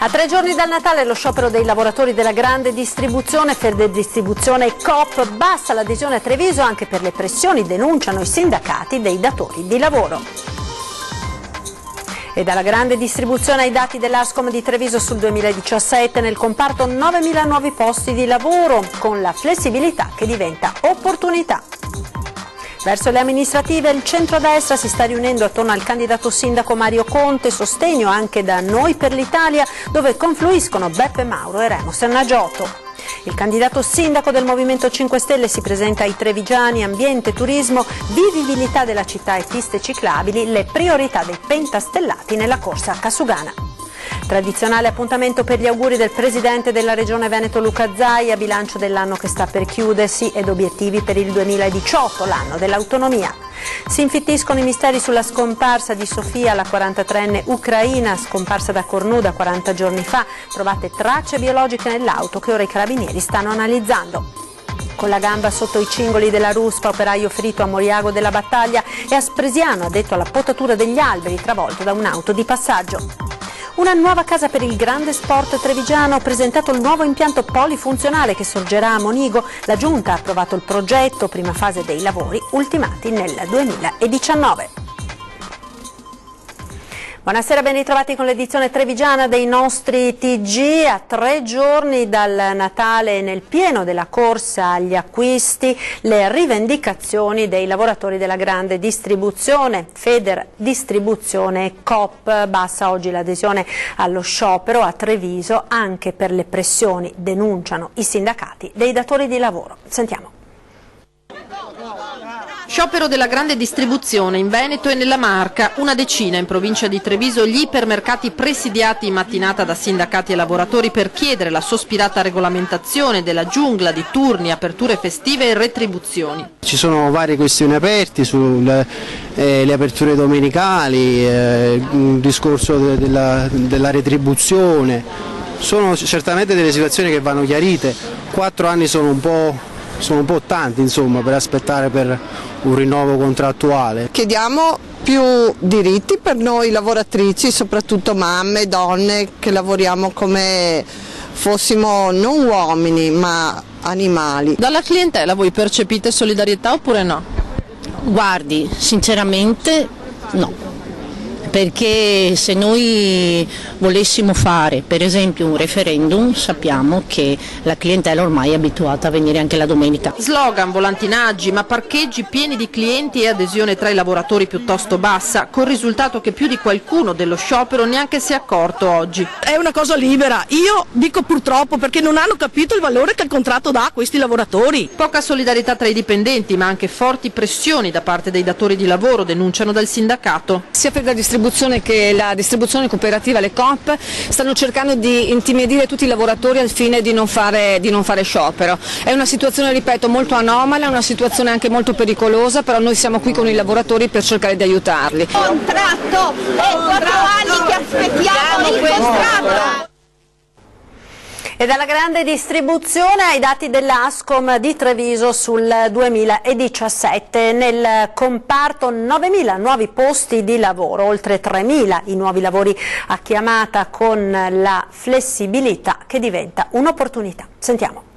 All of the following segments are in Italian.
A 3 giorni dal Natale lo sciopero dei lavoratori della grande distribuzione, Federdistribuzione e Coop, bassa l'adesione a Treviso anche per le pressioni, denunciano i sindacati dei datori di lavoro. E dalla grande distribuzione ai dati dell'Ascom di Treviso sul 2017, nel comparto 9.000 nuovi posti di lavoro, con la flessibilità che diventa opportunità. Verso le amministrative il centrodestra si sta riunendo attorno al candidato sindaco Mario Conte, sostegno anche da Noi per l'Italia, dove confluiscono Beppe Mauro e Remo Sannagiotto. Il candidato sindaco del Movimento 5 Stelle si presenta ai trevigiani, ambiente, turismo, vivibilità della città e piste ciclabili, le priorità dei pentastellati nella corsa a Casugana. Tradizionale appuntamento per gli auguri del presidente della regione Veneto Luca Zaia, bilancio dell'anno che sta per chiudersi ed obiettivi per il 2018, l'anno dell'autonomia. Si infittiscono i misteri sulla scomparsa di Sofia, la 43enne ucraina, scomparsa da Cornuda 40 giorni fa, trovate tracce biologiche nell'auto che ora i carabinieri stanno analizzando. Con la gamba sotto i cingoli della ruspa, operaio ferito a Moriago della Battaglia, e a Spresiano, addetto alla potatura degli alberi, travolto da un'auto di passaggio. Una nuova casa per il grande sport trevigiano, presentato il nuovo impianto polifunzionale che sorgerà a Monigo. La Giunta ha approvato il progetto, prima fase dei lavori, ultimati nel 2019. Buonasera, ben ritrovati con l'edizione trevigiana dei nostri TG. A 3 giorni dal Natale, nel pieno della corsa agli acquisti, le rivendicazioni dei lavoratori della grande distribuzione, Federdistribuzione e Coop. Bassa oggi l'adesione allo sciopero a Treviso anche per le pressioni, denunciano i sindacati dei datori di lavoro. Sentiamo. Sciopero della grande distribuzione in Veneto e nella Marca, una decina in provincia di Treviso, gli ipermercati presidiati in mattinata da sindacati e lavoratori per chiedere la sospirata regolamentazione della giungla di turni, aperture festive e retribuzioni. Ci sono varie questioni aperte sulle le aperture domenicali, il discorso della retribuzione. Sono certamente delle situazioni che vanno chiarite. 4 anni sono un po' tanti, insomma, per aspettare per un rinnovo contrattuale. Chiediamo più diritti per noi lavoratrici, soprattutto mamme, donne, che lavoriamo come fossimo non uomini ma animali. Dalla clientela voi percepite solidarietà oppure no? Guardi, sinceramente no. Perché se noi volessimo fare per esempio un referendum, sappiamo che la clientela ormai è abituata a venire anche la domenica. Slogan, volantinaggi, ma parcheggi pieni di clienti e adesione tra i lavoratori piuttosto bassa, col risultato che più di qualcuno dello sciopero neanche si è accorto oggi. È una cosa libera, io dico purtroppo, perché non hanno capito il valore che il contratto dà a questi lavoratori. Poca solidarietà tra i dipendenti, ma anche forti pressioni da parte dei datori di lavoro, denunciano dal sindacato. Sia per la distribuzione che la distribuzione cooperativa, le Coop, stanno cercando di intimidire tutti i lavoratori al fine di non fare sciopero. È una situazione, ripeto, molto anomala, è una situazione anche molto pericolosa, però noi siamo qui con i lavoratori per cercare di aiutarli. Contratto, è 4 anni che aspettiamo il contratto. E dalla grande distribuzione ai dati dell'Ascom di Treviso sul 2017, nel comparto 9.000 nuovi posti di lavoro, oltre 3.000 i nuovi lavori a chiamata con la flessibilità che diventa un'opportunità. Sentiamo.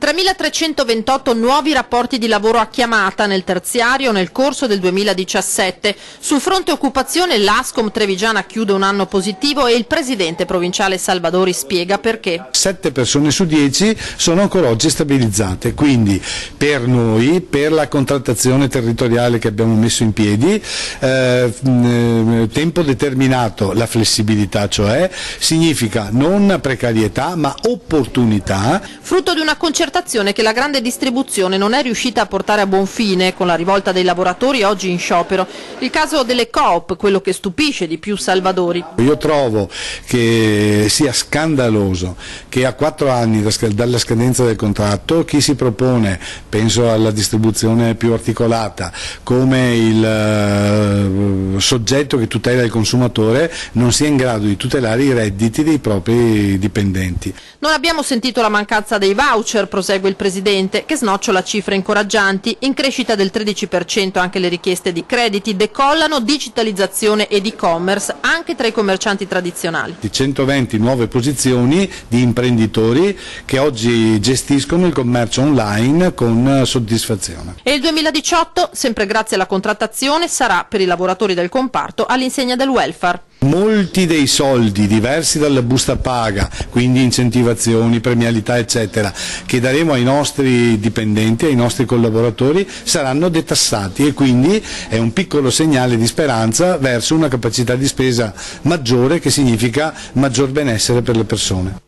3.328 nuovi rapporti di lavoro a chiamata nel terziario nel corso del 2017. Sul fronte occupazione l'Ascom trevigiana chiude un anno positivo e il presidente provinciale Salvadori spiega perché. 7 persone su 10 sono ancora oggi stabilizzate, quindi per noi, per la contrattazione territoriale che abbiamo messo in piedi, tempo determinato, la flessibilità cioè, significa non precarietà ma opportunità. Frutto di una concertazione che la grande distribuzione non è riuscita a portare a buon fine con la rivolta dei lavoratori oggi in sciopero. Il caso delle Coop, quello che stupisce di più Salvadori. Io trovo che sia scandaloso che a 4 anni dalla scadenza del contratto chi si propone, penso alla distribuzione più articolata, come il soggetto che tutela il consumatore, non sia in grado di tutelare i redditi dei propri dipendenti. Non abbiamo sentito la mancanza dei voucher, prosegue il Presidente, che snocciola cifre incoraggianti, in crescita del 13% anche le richieste di crediti, decollano digitalizzazione ed e-commerce anche tra i commercianti tradizionali. Di 120 nuove posizioni di imprenditori che oggi gestiscono il commercio online con soddisfazione. E il 2018, sempre grazie alla contrattazione, sarà per i lavoratori del comparto all'insegna del welfare. Molti dei soldi diversi dalla busta paga, quindi incentivazioni, premialità eccetera, che daremo ai nostri dipendenti, ai nostri collaboratori, saranno detassati e quindi è un piccolo segnale di speranza verso una capacità di spesa maggiore, che significa maggior benessere per le persone.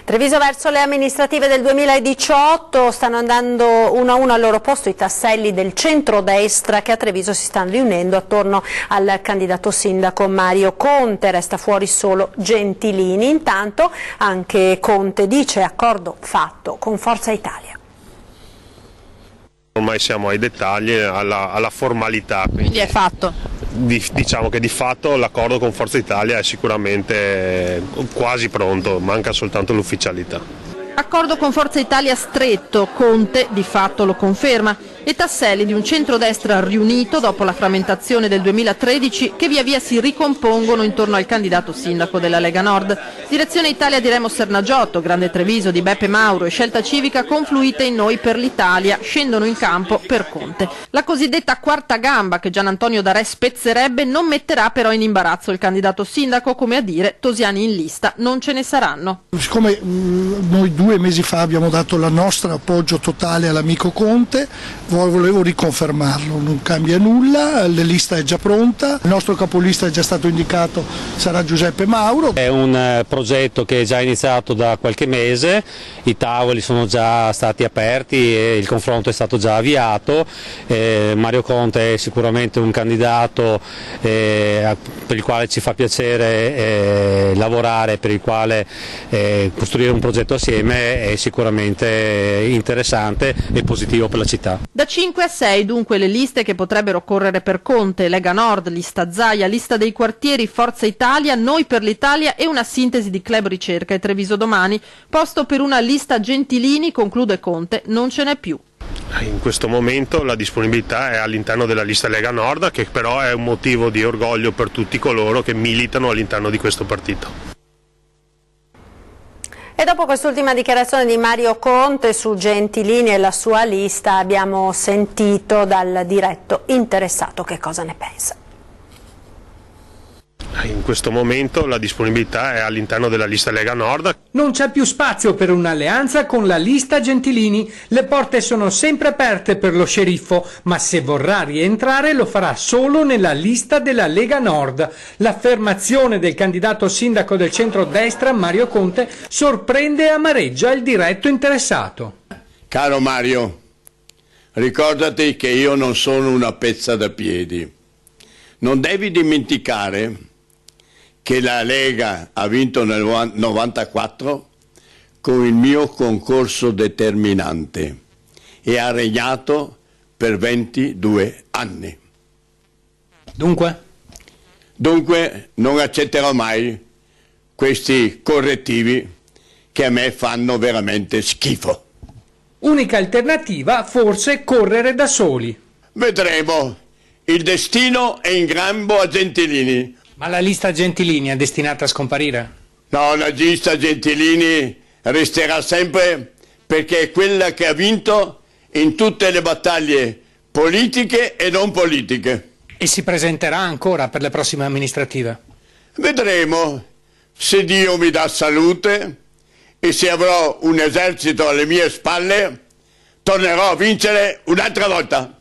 Treviso verso le amministrative del 2018, stanno andando uno a uno al loro posto i tasselli del centrodestra che a Treviso si stanno riunendo attorno al candidato sindaco Mario Conte, resta fuori solo Gentilini. Intanto anche Conte dice accordo fatto con Forza Italia. Ormai siamo ai dettagli, alla formalità. Quindi è fatto? Diciamo che di fatto l'accordo con Forza Italia è sicuramente quasi pronto, manca soltanto l'ufficialità. Accordo con Forza Italia stretto, Conte di fatto lo conferma, e tasselli di un centrodestra riunito dopo la frammentazione del 2013 che via via si ricompongono intorno al candidato sindaco della Lega Nord. Direzione Italia di Remo Sernagiotto, Grande Treviso di Beppe Mauro e Scelta Civica confluite in Noi per l'Italia scendono in campo per Conte. La cosiddetta quarta gamba che Gian Antonio D'Arè spezzerebbe non metterà però in imbarazzo il candidato sindaco, come a dire Tosiani in lista non ce ne saranno. Siccome noi 2 mesi fa abbiamo dato il nostro appoggio totale all'amico Conte, volevo riconfermarlo, non cambia nulla, la lista è già pronta, il nostro capolista è già stato indicato, sarà Giuseppe Mauro. È un progetto che è già iniziato da qualche mese, i tavoli sono già stati aperti e il confronto è stato già avviato. Mario Conte è sicuramente un candidato per il quale ci fa piacere lavorare, per il quale costruire un progetto assieme è sicuramente interessante e positivo per la città. Da 5 a 6 dunque le liste che potrebbero correre per Conte: Lega Nord, lista Zaia, lista dei quartieri, Forza Italia, Noi per l'Italia e una sintesi di Club Ricerca e Treviso Domani. Posto per una lista Gentilini, conclude Conte, non ce n'è più. In questo momento la disponibilità è all'interno della lista Lega Nord, che però è un motivo di orgoglio per tutti coloro che militano all'interno di questo partito. E dopo quest'ultima dichiarazione di Mario Conte su Gentilini e la sua lista abbiamo sentito dal diretto interessato che cosa ne pensa. In questo momento la disponibilità è all'interno della lista Lega Nord. Non c'è più spazio per un'alleanza con la lista Gentilini. Le porte sono sempre aperte per lo sceriffo, ma se vorrà rientrare lo farà solo nella lista della Lega Nord. L'affermazione del candidato sindaco del centro-destra Mario Conte sorprende e amareggia il diretto interessato. Caro Mario, ricordati che io non sono una pezza da piedi. Non devi dimenticare che la Lega ha vinto nel 1994 con il mio concorso determinante e ha regnato per 22 anni. Dunque non accetterò mai questi correttivi che a me fanno veramente schifo. Unica alternativa, forse correre da soli. Vedremo. Il destino è in grembo a Gentilini. Ma la lista Gentilini è destinata a scomparire? No, la lista Gentilini resterà sempre perché è quella che ha vinto in tutte le battaglie politiche e non politiche. E si presenterà ancora per le prossime amministrative? Vedremo, se Dio mi dà salute e se avrò un esercito alle mie spalle, tornerò a vincere un'altra volta.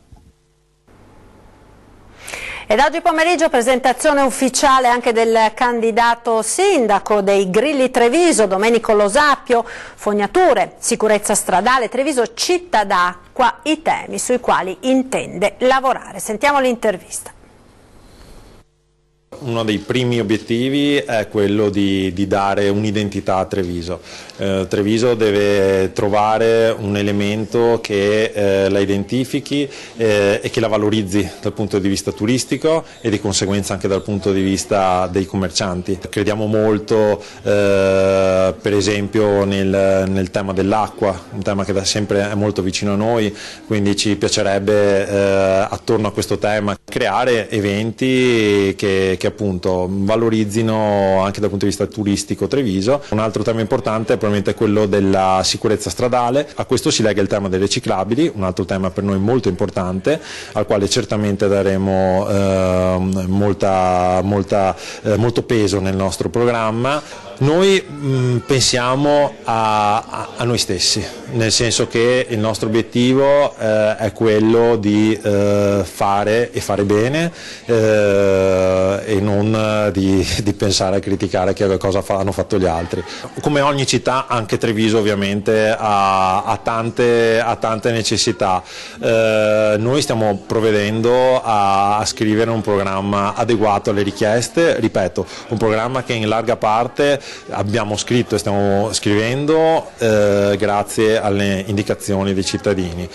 Ed oggi pomeriggio presentazione ufficiale anche del candidato sindaco dei Grilli Treviso, Domenico Lo Sappio. Fognature, sicurezza stradale, Treviso città d'acqua, i temi sui quali intende lavorare. Sentiamo l'intervista. Uno dei primi obiettivi è quello di dare un'identità a Treviso. Treviso deve trovare un elemento che la identifichi e che la valorizzi dal punto di vista turistico e di conseguenza anche dal punto di vista dei commercianti. Crediamo molto per esempio nel tema dell'acqua, un tema che da sempre è molto vicino a noi, quindi ci piacerebbe attorno a questo tema creare eventi che appunto valorizzino anche dal punto di vista turistico Treviso. Un altro tema importante è probabilmente quello della sicurezza stradale, a questo si lega il tema dei riciclabili, un altro tema per noi molto importante al quale certamente daremo molto peso nel nostro programma. Noi pensiamo a noi stessi, nel senso che il nostro obiettivo è quello di fare e fare bene e non di pensare a criticare che cosa hanno fatto gli altri. Come ogni città, anche Treviso ovviamente ha tante necessità. Noi stiamo provvedendo a scrivere un programma adeguato alle richieste, ripeto, un programma che in larga parte abbiamo scritto e stiamo scrivendo grazie alle indicazioni dei cittadini.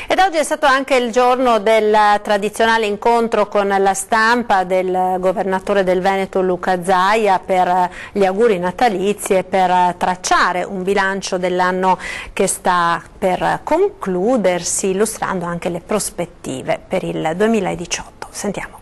Ed oggi è stato anche il giorno del tradizionale incontro con la stampa del governatore del Veneto Luca Zaia per gli auguri natalizi e per tracciare un bilancio dell'anno che sta per concludersi, illustrando anche le prospettive per il 2018. Sentiamo.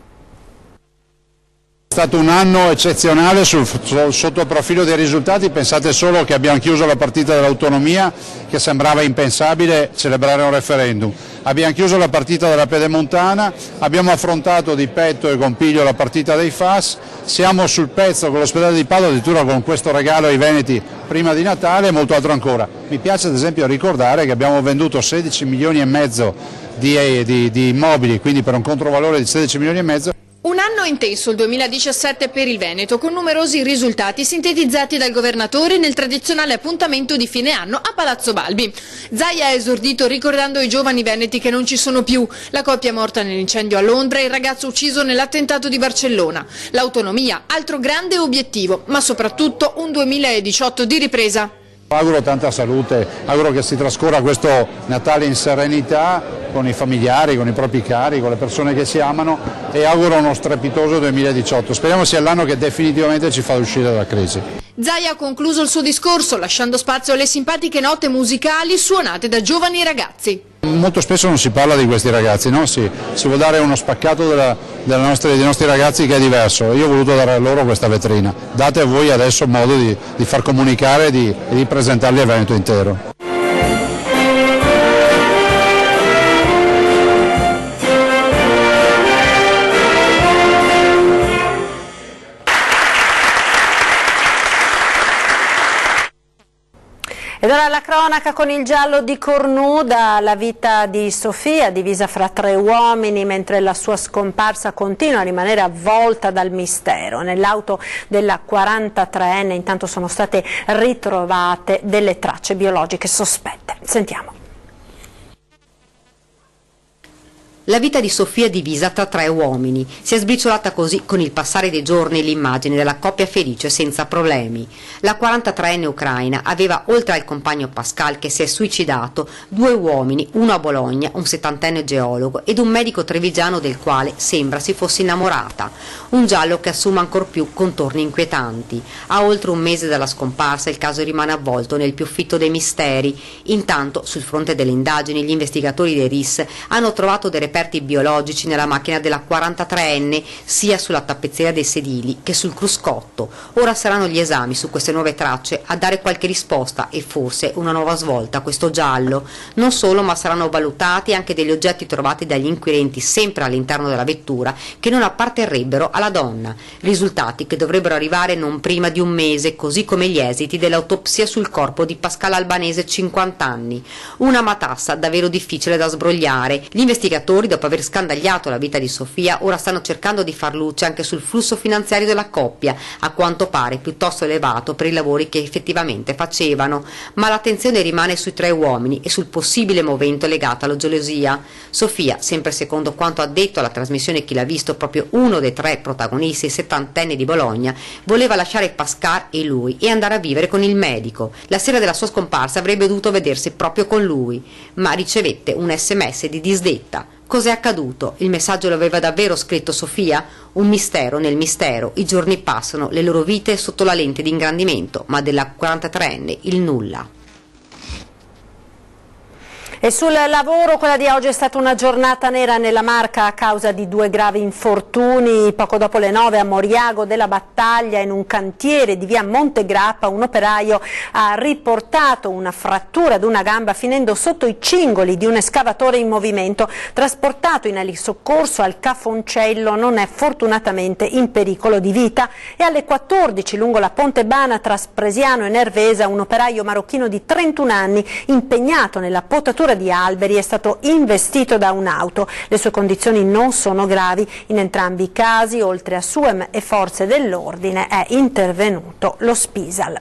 È stato un anno eccezionale sotto il profilo dei risultati. Pensate solo che abbiamo chiuso la partita dell'autonomia, che sembrava impensabile celebrare un referendum. Abbiamo chiuso la partita della Pedemontana, abbiamo affrontato di petto e con piglio la partita dei FAS, siamo sul pezzo con l'ospedale di Padova, addirittura con questo regalo ai veneti prima di Natale e molto altro ancora. Mi piace ad esempio ricordare che abbiamo venduto 16 milioni e mezzo di immobili, quindi per un controvalore di 16 milioni e mezzo. Un anno intenso il 2017 per il Veneto, con numerosi risultati sintetizzati dal governatore nel tradizionale appuntamento di fine anno a Palazzo Balbi. Zaia ha esordito ricordando i giovani veneti che non ci sono più, la coppia morta nell'incendio a Londra e il ragazzo ucciso nell'attentato di Barcellona. L'autonomia, altro grande obiettivo, ma soprattutto un 2018 di ripresa. Auguro tanta salute, auguro che si trascorra questo Natale in serenità con i familiari, con i propri cari, con le persone che si amano e auguro uno strepitoso 2018. Speriamo sia l'anno che definitivamente ci fa uscire dalla crisi. Zaia ha concluso il suo discorso lasciando spazio alle simpatiche note musicali suonate da giovani ragazzi. Molto spesso non si parla di questi ragazzi, no? Si vuole dare uno spaccato dei nostri ragazzi che è diverso. Io ho voluto dare a loro questa vetrina. Date a voi adesso modo di far comunicare e di presentarli al Veneto intero. Ed ora la cronaca con il giallo di Cornuda, la vita di Sofia divisa fra 3 uomini mentre la sua scomparsa continua a rimanere avvolta dal mistero. Nell'auto della 43enne intanto sono state ritrovate delle tracce biologiche sospette. Sentiamo. La vita di Sofia è divisa tra 3 uomini. Si è sbriciolata così con il passare dei giorni l'immagine della coppia felice senza problemi. La 43enne ucraina aveva, oltre al compagno Pascal che si è suicidato, 2 uomini, uno a Bologna, un 70enne geologo ed un medico trevigiano del quale sembra si fosse innamorata. Un giallo che assume ancor più contorni inquietanti. A oltre un mese dalla scomparsa il caso rimane avvolto nel più fitto dei misteri. Intanto, sul fronte delle indagini, gli investigatori dei RIS hanno trovato dei reperti biologici nella macchina della 43enne, sia sulla tappezzeria dei sedili che sul cruscotto. Ora saranno gli esami su queste nuove tracce a dare qualche risposta e forse una nuova svolta a questo giallo. Non solo, ma saranno valutati anche degli oggetti trovati dagli inquirenti sempre all'interno della vettura che non apparterrebbero alla donna. Risultati che dovrebbero arrivare non prima di un mese, così come gli esiti dell'autopsia sul corpo di Pascal Albanese, 50 anni. Una matassa davvero difficile da sbrogliare. Gli investigatori dopo aver scandagliato la vita di Sofia, ora stanno cercando di far luce anche sul flusso finanziario della coppia, a quanto pare piuttosto elevato per i lavori che effettivamente facevano, ma l'attenzione rimane sui 3 uomini e sul possibile movente legato alla gelosia. Sofia, sempre secondo quanto ha detto alla trasmissione Chi l'ha visto, proprio uno dei 3 protagonisti, il 70enne di Bologna, voleva lasciare Pascal e lui e andare a vivere con il medico. La sera della sua scomparsa avrebbe dovuto vedersi proprio con lui, ma ricevette un SMS di disdetta. Cos'è accaduto? Il messaggio l'aveva davvero scritto Sofia? Un mistero nel mistero. I giorni passano, le loro vite sotto la lente di ingrandimento, ma della 43enne il nulla. E sul lavoro, quella di oggi è stata una giornata nera nella Marca a causa di 2 gravi infortuni. Poco dopo le 9 a Moriago della Battaglia, in un cantiere di via Montegrappa, un operaio ha riportato una frattura ad una gamba finendo sotto i cingoli di un escavatore in movimento. Trasportato in elisoccorso al Cafoncello, non è fortunatamente in pericolo di vita. E alle 14 lungo la Pontebana tra Spresiano e Nervesa, un operaio marocchino di 31 anni impegnato nella potatura di alberi è stato investito da un'auto. Le sue condizioni non sono gravi. In entrambi i casi, oltre a SUEM e forze dell'ordine, è intervenuto lo Spisal.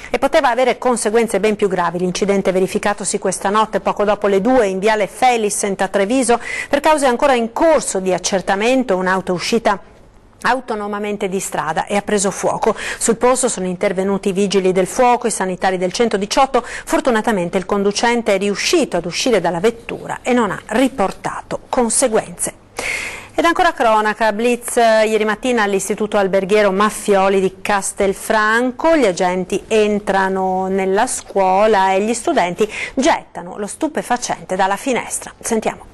E poteva avere conseguenze ben più gravi l'incidente verificatosi questa notte poco dopo le 2 in viale Felicent a Treviso. Per cause ancora in corso di accertamento, un'auto uscita autonomamente di strada e ha preso fuoco. Sul posto sono intervenuti i vigili del fuoco, i sanitari del 118. Fortunatamente il conducente è riuscito ad uscire dalla vettura e non ha riportato conseguenze. Ed ancora cronaca, blitz ieri mattina all'istituto alberghiero Maffioli di Castelfranco. Gli agenti entrano nella scuola e gli studenti gettano lo stupefacente dalla finestra. Sentiamo.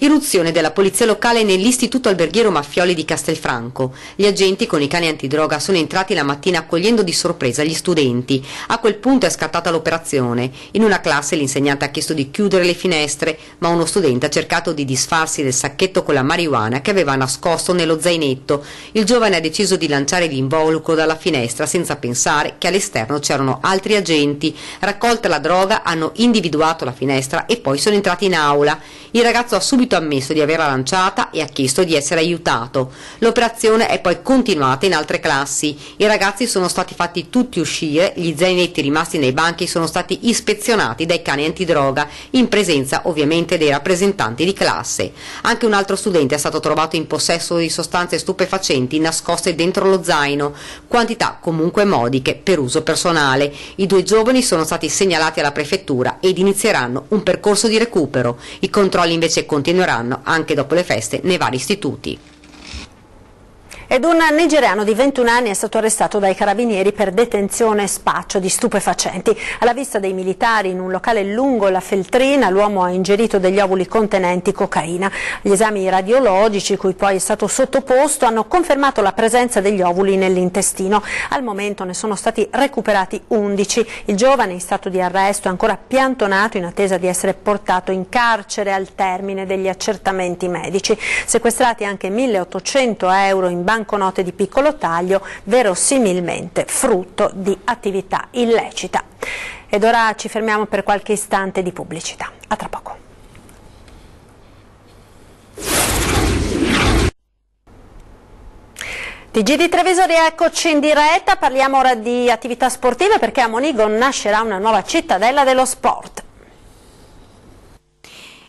Irruzione della polizia locale nell'istituto alberghiero Maffioli di Castelfranco. Gli agenti con i cani antidroga sono entrati la mattina accogliendo di sorpresa gli studenti. A quel punto è scattata l'operazione. In una classe l'insegnante ha chiesto di chiudere le finestre, ma uno studente ha cercato di disfarsi del sacchetto con la marijuana che aveva nascosto nello zainetto. Il giovane ha deciso di lanciare l'involucro dalla finestra senza pensare che all'esterno c'erano altri agenti. Raccolta la droga, hanno individuato la finestra e poi sono entrati in aula. Il ragazzo ha subito ammesso di averla lanciata e ha chiesto di essere aiutato. L'operazione è poi continuata in altre classi. I ragazzi sono stati fatti tutti uscire, gli zainetti rimasti nei banchi sono stati ispezionati dai cani antidroga, in presenza ovviamente dei rappresentanti di classe. Anche un altro studente è stato trovato in possesso di sostanze stupefacenti nascoste dentro lo zaino, quantità comunque modiche per uso personale. I 2 giovani sono stati segnalati alla prefettura ed inizieranno un percorso di recupero. I controlli invece continueranno anche dopo le feste nei vari istituti. Ed un nigeriano di 21 anni è stato arrestato dai carabinieri per detenzione e spaccio di stupefacenti. Alla vista dei militari in un locale lungo la Feltrina, l'uomo ha ingerito degli ovuli contenenti cocaina. Gli esami radiologici, cui poi è stato sottoposto, hanno confermato la presenza degli ovuli nell'intestino. Al momento ne sono stati recuperati 11. Il giovane in stato di arresto è ancora piantonato in attesa di essere portato in carcere al termine degli accertamenti medici. Sequestrati anche 1.800 euro in banconote di piccolo taglio, verosimilmente frutto di attività illecita. Ed ora ci fermiamo per qualche istante di pubblicità. A tra poco. TG di Treviso, rieccoci in diretta. Parliamo ora di attività sportive perché a Monigo nascerà una nuova cittadella dello sport.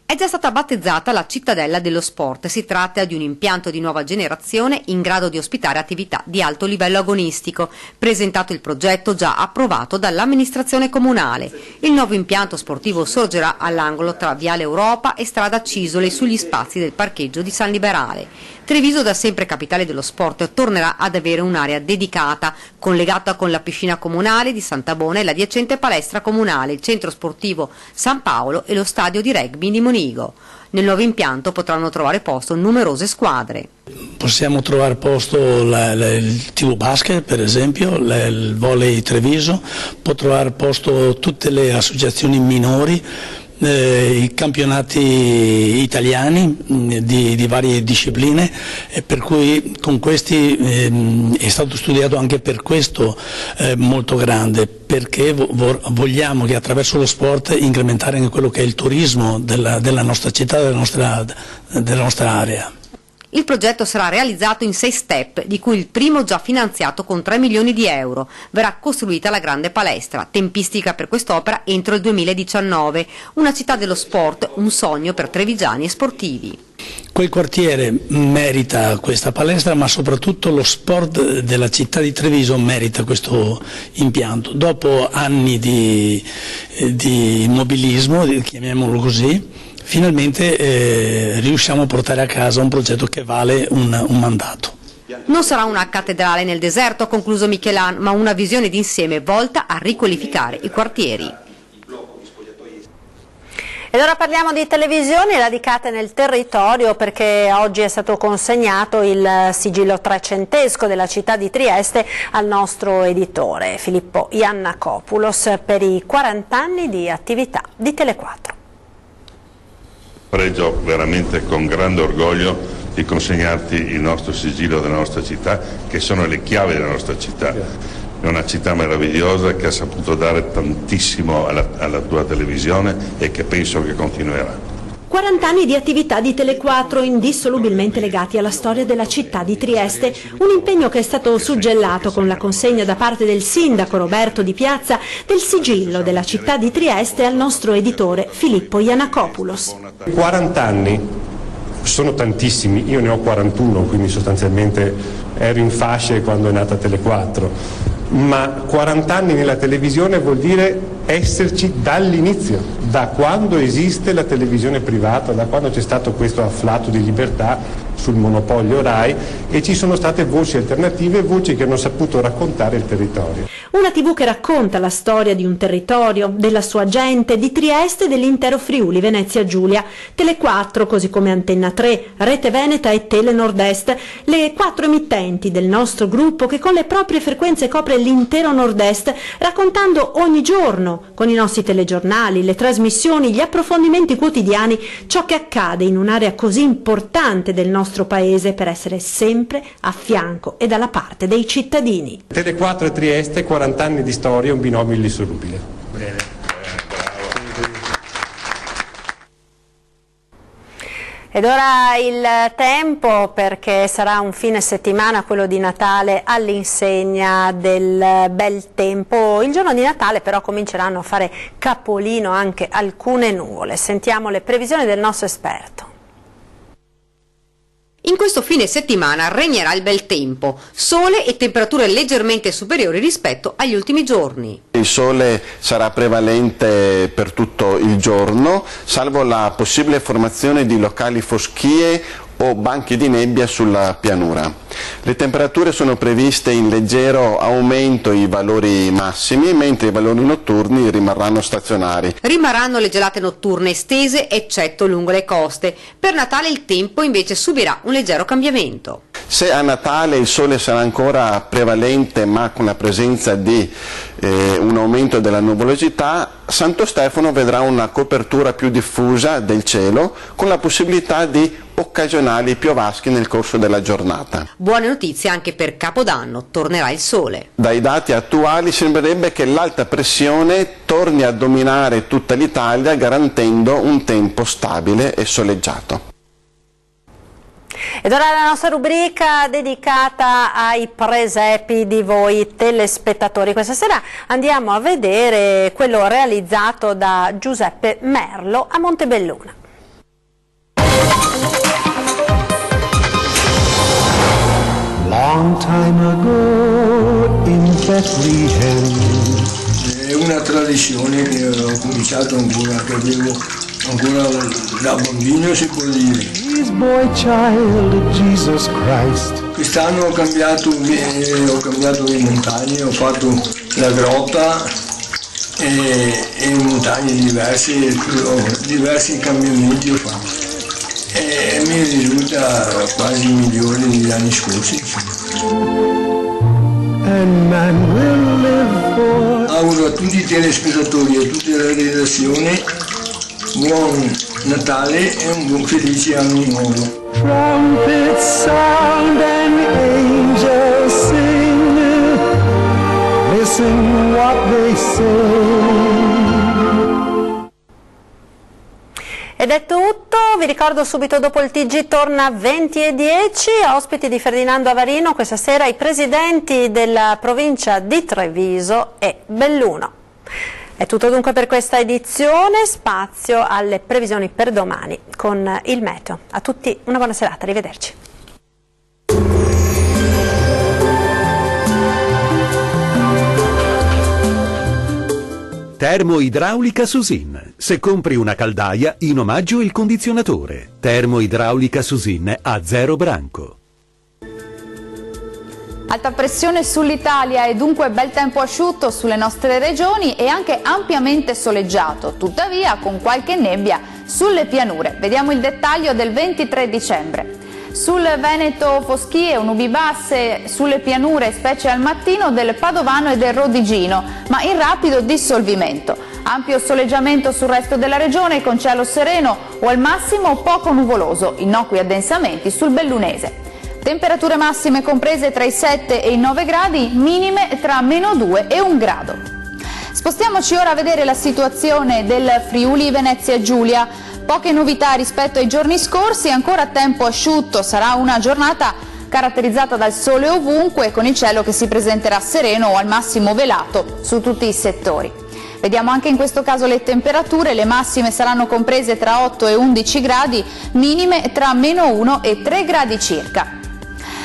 È già stata battezzata la Cittadella dello Sport. Si tratta di un impianto di nuova generazione in grado di ospitare attività di alto livello agonistico. Presentato il progetto già approvato dall'amministrazione comunale. Il nuovo impianto sportivo sorgerà all'angolo tra Viale Europa e Strada Cisole sugli spazi del parcheggio di San Liberale. Treviso, da sempre capitale dello sport, tornerà ad avere un'area dedicata, collegata con la piscina comunale di Sant'Abona e l'adiacente palestra comunale, il centro sportivo San Paolo e lo stadio di rugby di Monigo. Nel nuovo impianto potranno trovare posto numerose squadre. Possiamo trovare posto il TV Basket, per esempio, il Volley Treviso, può trovare posto tutte le associazioni minori, i campionati italiani di varie discipline, e per cui con questi è stato studiato anche per questo molto grande, perché vogliamo che attraverso lo sport incrementare anche quello che è il turismo della nostra città, della nostra area. Il progetto sarà realizzato in 6 step, di cui il primo già finanziato con 3 milioni di euro. Verrà costruita la grande palestra, tempistica per quest'opera entro il 2019. Una città dello sport, un sogno per trevigiani e sportivi. Quel quartiere merita questa palestra, ma soprattutto lo sport della città di Treviso merita questo impianto. Dopo anni di immobilismo, chiamiamolo così, finalmente riusciamo a portare a casa un progetto che vale un mandato. Non sarà una cattedrale nel deserto, ha concluso Michelan, ma una visione d'insieme volta a riqualificare i quartieri. Ed ora parliamo di televisioni radicate nel territorio, perché oggi è stato consegnato il sigillo trecentesco della città di Trieste al nostro editore Filippo Iannakopoulos per i 40 anni di attività di Tele4. Pregio veramente con grande orgoglio di consegnarti il nostro sigillo della nostra città, che sono le chiavi della nostra città. È una città meravigliosa che ha saputo dare tantissimo alla tua televisione e che penso che continuerà. 40 anni di attività di Tele4 indissolubilmente legati alla storia della città di Trieste, un impegno che è stato suggellato con la consegna da parte del sindaco Roberto Di Piazza del sigillo della città di Trieste al nostro editore Filippo Iannakopoulos. 40 anni sono tantissimi, io ne ho 41, quindi sostanzialmente ero in fasce quando è nata Tele4, ma 40 anni nella televisione vuol dire esserci dall'inizio, da quando esiste la televisione privata, da quando c'è stato questo afflato di libertà sul monopolio Rai, e ci sono state voci alternative, voci che hanno saputo raccontare il territorio. Una TV che racconta la storia di un territorio, della sua gente, di Trieste e dell'intero Friuli Venezia Giulia. Tele4, così come Antenna 3, Rete Veneta e Tele Nord-Est, le 4 emittenti del nostro gruppo che con le proprie frequenze copre l'intero Nord-Est, raccontando ogni giorno, con i nostri telegiornali, le trasmissioni, gli approfondimenti quotidiani, ciò che accade in un'area così importante del nostro paese, per essere sempre a fianco e dalla parte dei cittadini. Tele4 e Trieste, 40 anni di storia, un binomio indissolubile. Bene. Ed ora il tempo, perché sarà un fine settimana, quello di Natale, all'insegna del bel tempo. Il giorno di Natale però cominceranno a fare capolino anche alcune nuvole. Sentiamo le previsioni del nostro esperto. In questo fine settimana regnerà il bel tempo, sole e temperature leggermente superiori rispetto agli ultimi giorni. Il sole sarà prevalente per tutto il giorno, salvo la possibile formazione di locali foschie o banchi di nebbia sulla pianura. Le temperature sono previste in leggero aumento i valori massimi, mentre i valori notturni rimarranno stazionari. Rimarranno le gelate notturne estese, eccetto lungo le coste. Per Natale il tempo invece subirà un leggero cambiamento. Se a Natale il sole sarà ancora prevalente, ma con la presenza di un aumento della nuvolosità, Santo Stefano vedrà una copertura più diffusa del cielo, con la possibilità di occasionali piovaschi nel corso della giornata. Buone notizie anche per Capodanno, tornerà il sole. Dai dati attuali sembrerebbe che l'alta pressione torni a dominare tutta l'Italia, garantendo un tempo stabile e soleggiato. Ed ora la nostra rubrica dedicata ai presepi di voi telespettatori. Questa sera andiamo a vedere quello realizzato da Giuseppe Merlo a Montebelluna. Long time ago in Bethlehem. È una tradizione che ho cominciato ancora, che avevo ancora da bambino, si può dire. Boy child Jesus Christ. Quest'anno ho cambiato le montagne, ho fatto la grotta e montagne diverse, diversi cambiamenti ho fatto. E mi risulta quasi migliore degli anni scorsi. Auguro a tutti i telespettatori e a tutta la redazione buon Natale e un buon felice anno nuovo. Trumpets sound and angels sing. Listen what they say. Ed è tutto, vi ricordo subito dopo il TG torna 20:10, ospiti di Ferdinando Avarino questa sera i presidenti della provincia di Treviso e Belluno. È tutto dunque per questa edizione, spazio alle previsioni per domani con il meteo. A tutti una buona serata, arrivederci. Termoidraulica Susin. Se compri una caldaia, in omaggio il condizionatore. Termoidraulica Susin a 0 branco. Alta pressione sull'Italia e dunque bel tempo asciutto sulle nostre regioni e anche ampiamente soleggiato, tuttavia con qualche nebbia sulle pianure. Vediamo il dettaglio del 23 dicembre. Sul Veneto foschie o nubi basse, sulle pianure specie al mattino del Padovano e del Rodigino, ma in rapido dissolvimento. Ampio soleggiamento sul resto della regione con cielo sereno o al massimo poco nuvoloso, innocui addensamenti sul Bellunese. Temperature massime comprese tra i 7 e i 9 gradi, minime tra -2 e 1 grado. Spostiamoci ora a vedere la situazione del Friuli Venezia Giulia. Poche novità rispetto ai giorni scorsi, ancora tempo asciutto, sarà una giornata caratterizzata dal sole ovunque, con il cielo che si presenterà sereno o al massimo velato su tutti i settori. Vediamo anche in questo caso le temperature, le massime saranno comprese tra 8 e 11 gradi, minime tra -1 e 3 gradi circa.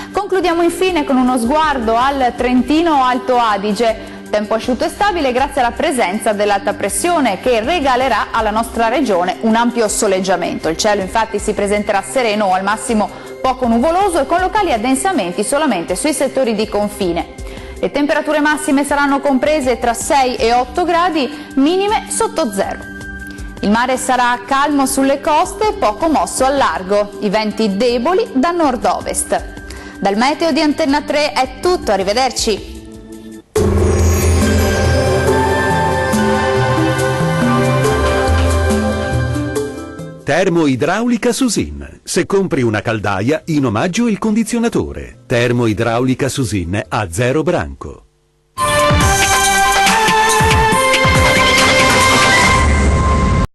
Concludiamo infine con uno sguardo al Trentino Alto Adige. Tempo asciutto e stabile grazie alla presenza dell'alta pressione che regalerà alla nostra regione un ampio soleggiamento. Il cielo infatti si presenterà sereno o al massimo poco nuvoloso e con locali addensamenti solamente sui settori di confine. Le temperature massime saranno comprese tra 6 e 8 gradi, minime sotto zero. Il mare sarà calmo sulle coste e poco mosso al largo, i venti deboli da nord-ovest. Dal meteo di Antenna 3 è tutto, arrivederci. Termoidraulica Susin. Se compri una caldaia, in omaggio il condizionatore. Termoidraulica Susin a 0 branco.